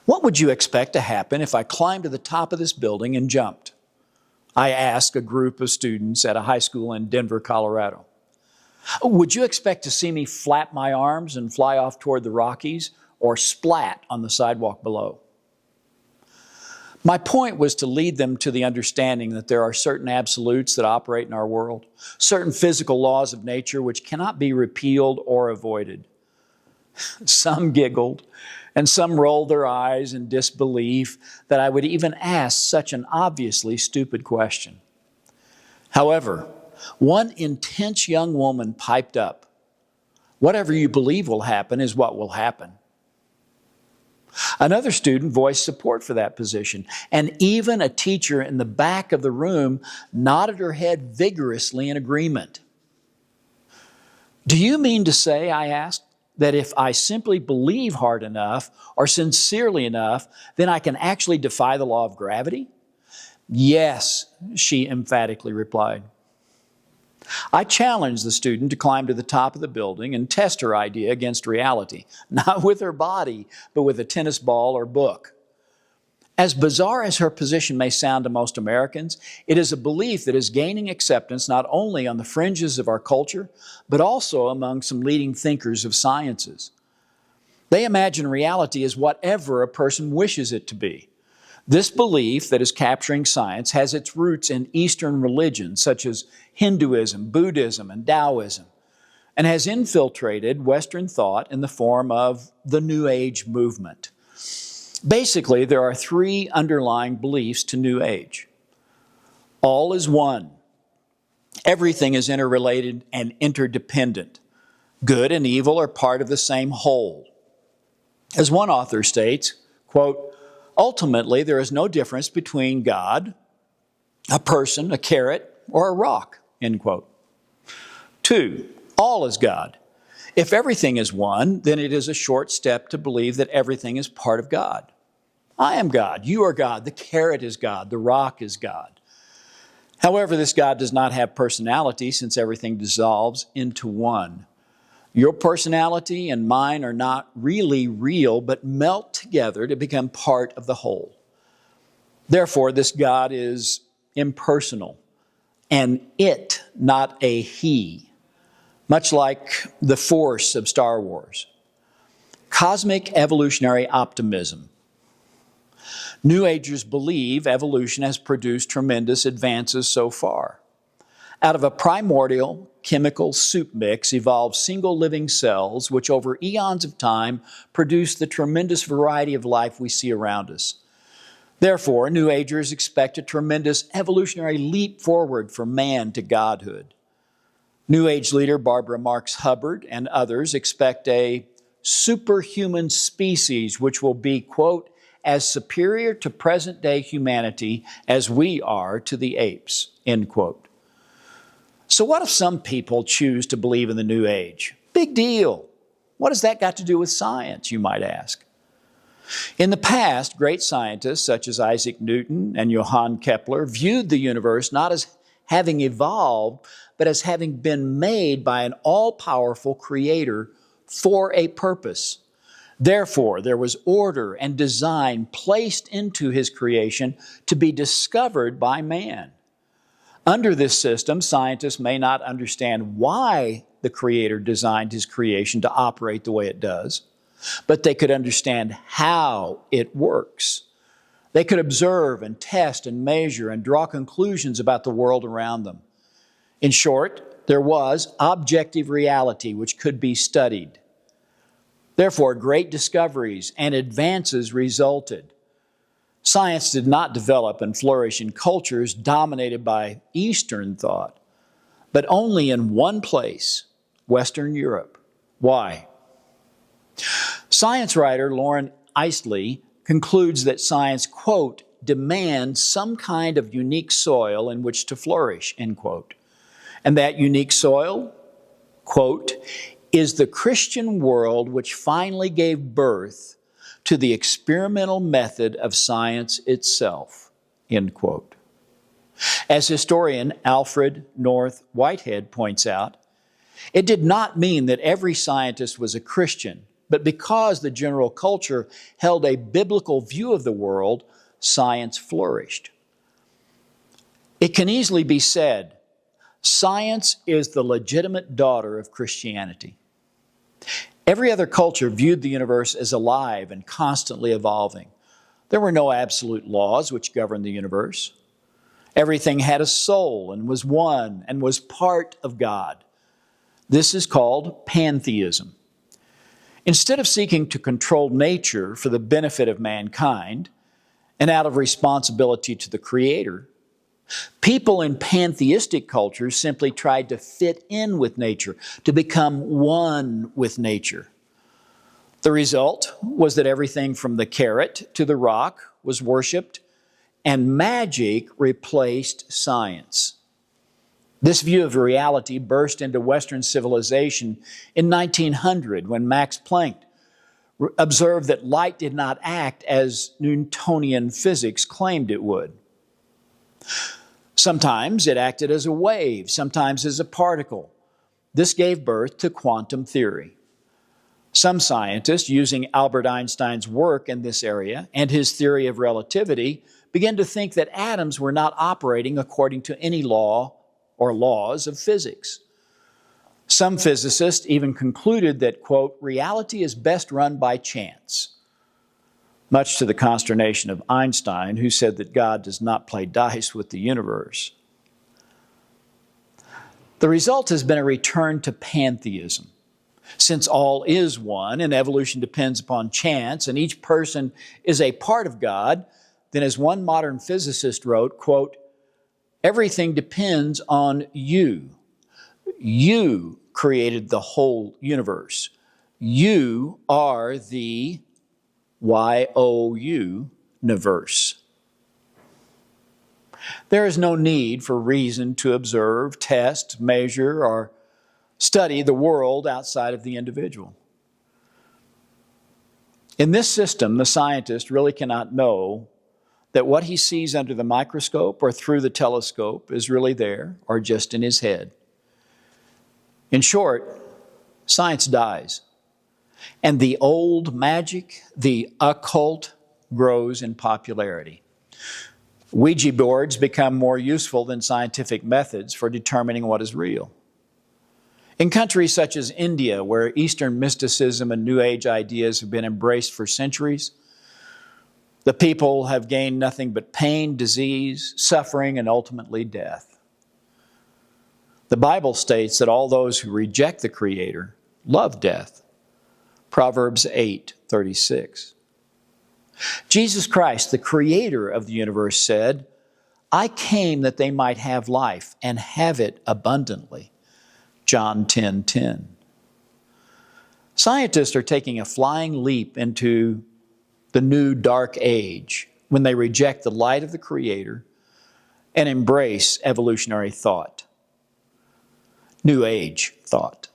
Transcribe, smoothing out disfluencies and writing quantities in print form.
What would you expect to happen if I climbed to the top of this building and jumped? I asked a group of students at a high school in Denver, Colorado. Would you expect to see me flap my arms and fly off toward the Rockies or splat on the sidewalk below? My point was to lead them to the understanding that there are certain absolutes that operate in our world, certain physical laws of nature which cannot be repealed or avoided. Some giggled, and some rolled their eyes in disbelief that I would even ask such an obviously stupid question. However, one intense young woman piped up, "Whatever you believe will happen is what will happen." Another student voiced support for that position, and even a teacher in the back of the room nodded her head vigorously in agreement. "Do you mean to say," I asked, "that if I simply believe hard enough or sincerely enough, then I can actually defy the law of gravity?" "Yes," she emphatically replied. I challenged the student to climb to the top of the building and test her idea against reality, not with her body, but with a tennis ball or book. As bizarre as her position may sound to most Americans, it is a belief that is gaining acceptance not only on the fringes of our culture, but also among some leading thinkers of sciences. They imagine reality as whatever a person wishes it to be. This belief that is capturing science has its roots in Eastern religions such as Hinduism, Buddhism, and Taoism, and has infiltrated Western thought in the form of the New Age movement. Basically, there are three underlying beliefs to New Age. All is one. Everything is interrelated and interdependent. Good and evil are part of the same whole. As one author states, quote, "Ultimately, there is no difference between God, a person, a carrot, or a rock," end quote. 2, all is God. If everything is one, then it is a short step to believe that everything is part of God. I am God, you are God, the carrot is God, the rock is God. However, this God does not have personality since everything dissolves into one. Your personality and mine are not really real, but melt together to become part of the whole. Therefore, this God is impersonal, and it, not a he, much like the Force of Star Wars. Cosmic evolutionary optimism. New Agers believe evolution has produced tremendous advances so far. Out of a primordial chemical soup mix evolved single living cells, which over eons of time produce the tremendous variety of life we see around us. Therefore, New Agers expect a tremendous evolutionary leap forward from man to godhood. New Age leader Barbara Marx Hubbard and others expect a superhuman species which will be, quote, "as superior to present-day humanity as we are to the apes," end quote. So what if some people choose to believe in the New Age? Big deal. What has that got to do with science, you might ask? In the past, great scientists such as Isaac Newton and Johann Kepler viewed the universe not as having evolved, but as having been made by an all-powerful creator for a purpose. Therefore, there was order and design placed into his creation to be discovered by man. Under this system, scientists may not understand why the Creator designed his creation to operate the way it does, but they could understand how it works. They could observe and test and measure and draw conclusions about the world around them. In short, there was objective reality which could be studied. Therefore, great discoveries and advances resulted. Science did not develop and flourish in cultures dominated by Eastern thought, but only in one place, Western Europe. Why? Science writer Lauren Eiseley concludes that science, quote, "demands some kind of unique soil in which to flourish," end quote. And that unique soil, quote, "is the Christian world which finally gave birth to the experimental method of science itself," end quote. As historian Alfred North Whitehead points out, it did not mean that every scientist was a Christian, But because the general culture held a biblical view of the world, science flourished. It can easily be said, science is the legitimate daughter of Christianity. Every other culture viewed the universe as alive and constantly evolving. There were no absolute laws which governed the universe. Everything had a soul and was one and was part of God. This is called pantheism. Instead of seeking to control nature for the benefit of mankind and out of responsibility to the Creator, people in pantheistic cultures simply tried to fit in with nature, to become one with nature. The result was that everything from the carrot to the rock was worshiped, and magic replaced science. This view of reality burst into Western civilization in 1900 when Max Planck observed that light did not act as Newtonian physics claimed it would. Sometimes it acted as a wave, sometimes as a particle. This gave birth to quantum theory. Some scientists, using Albert Einstein's work in this area and his theory of relativity, began to think that atoms were not operating according to any law or laws of physics. Some physicists even concluded that, quote, reality is best run by chance, much to the consternation of Einstein, who said that God does not play dice with the universe. The result has been a return to pantheism. Since all is one and evolution depends upon chance and each person is a part of God, then as one modern physicist wrote, quote, everything depends on you. You created the whole universe. You are the universe. There is no need for reason to observe, test, measure, or study the world outside of the individual. In this system, the scientist really cannot know that what he sees under the microscope or through the telescope is really there or just in his head. In short, science dies, and the old magic, the occult, grows in popularity. Ouija boards become more useful than scientific methods for determining what is real. In countries such as India, where Eastern mysticism and New Age ideas have been embraced for centuries, the people have gained nothing but pain, disease, suffering, and ultimately death. The Bible states that all those who reject the Creator love death. Proverbs 8:36. Jesus Christ, the Creator of the universe, said, I came that they might have life and have it abundantly. John 10:10. Scientists are taking a flying leap into the new dark age when they reject the light of the Creator and embrace evolutionary thought, New Age thought.